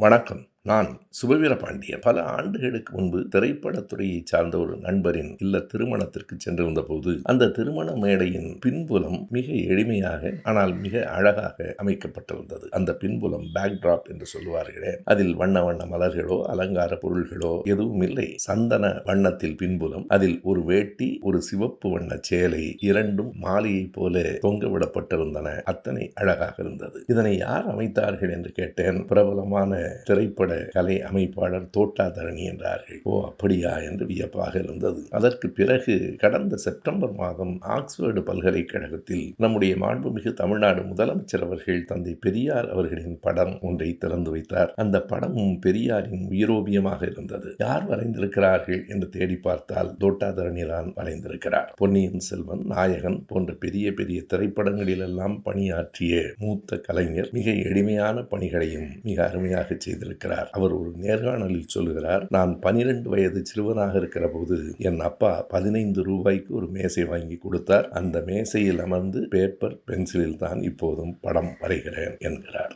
வணக்கம். நான் சுபவீர பாண்டியன். பல ஆண்டுகளுக்கு முன்பு திரைப்படத்துறையை சார்ந்த ஒரு நண்பரின் இல்ல திருமணத்திற்கு சென்றிருந்த போது, அந்த திருமண மேடையின் பின்புலம் மிக எளிமையாக ஆனால் மிக அழகாக அமைக்கப்பட்டிருந்தது. அந்த பின்புலம் பேக்டிராப் என்று சொல்லுவார்களே, அதில் வண்ண வண்ண மலர்களோ அலங்கார பொருள்களோ எதுவும் இல்லை. சந்தன வண்ணத்தில் பின்புலம், அதில் ஒரு வேட்டி, ஒரு சிவப்பு வண்ண சேலை, இரண்டும் மாலையை போல தொங்க விடப்பட்டிருந்தன. அத்தனை அழகாக இருந்தது. இதனை யார் அமைத்தார்கள் என்று கேட்டேன். பிரபலமான திரைப்பட கலை அமைப்பாளர் தோட்டாதரணி என்றார்கள். ஓ அப்படியா என்று வியப்பாக இருந்தது. அதற்கு பிறகு கடந்த செப்டம்பர் மாதம் ஆக்ஸ்போர்டு பல்கலைக்கழகத்தில் நம்முடைய மாண்புமிகு தமிழ்நாடு முதலமைச்சர் அவர்கள் தந்தை பெரியார் அவர்களின் படம் ஒன்றை திறந்து வைத்தார். அந்த படமும் பெரியாரின் உயிரோவியமாக இருந்தது. யார் வரைந்திருக்கிறார்கள் என்று தேடி பார்த்தால் தோட்டாதரணி தான் வரைந்திருக்கிறார். பொன்னியின் செல்வன், நாயகன் போன்ற பெரிய பெரிய திரைப்படங்களில் எல்லாம் பணியாற்றிய மூத்த கலைஞர். மிக எளிமையான பணிகளையும் மிக அருமையாக செய்திருக்கிறார். அவர் ஒரு நேர்காணலில் சொல்லுகிறார், நான் 12 வயது சிறுவனாக இருக்கிற போது என் அப்பா 15 ரூபாய்க்கு ஒரு மேசை வாங்கி கொடுத்தார். அந்த மேசையில் அமர்ந்து பேப்பர் பென்சிலில் தான் இப்போதும் படம் வரைகிறேன் என்கிறார்.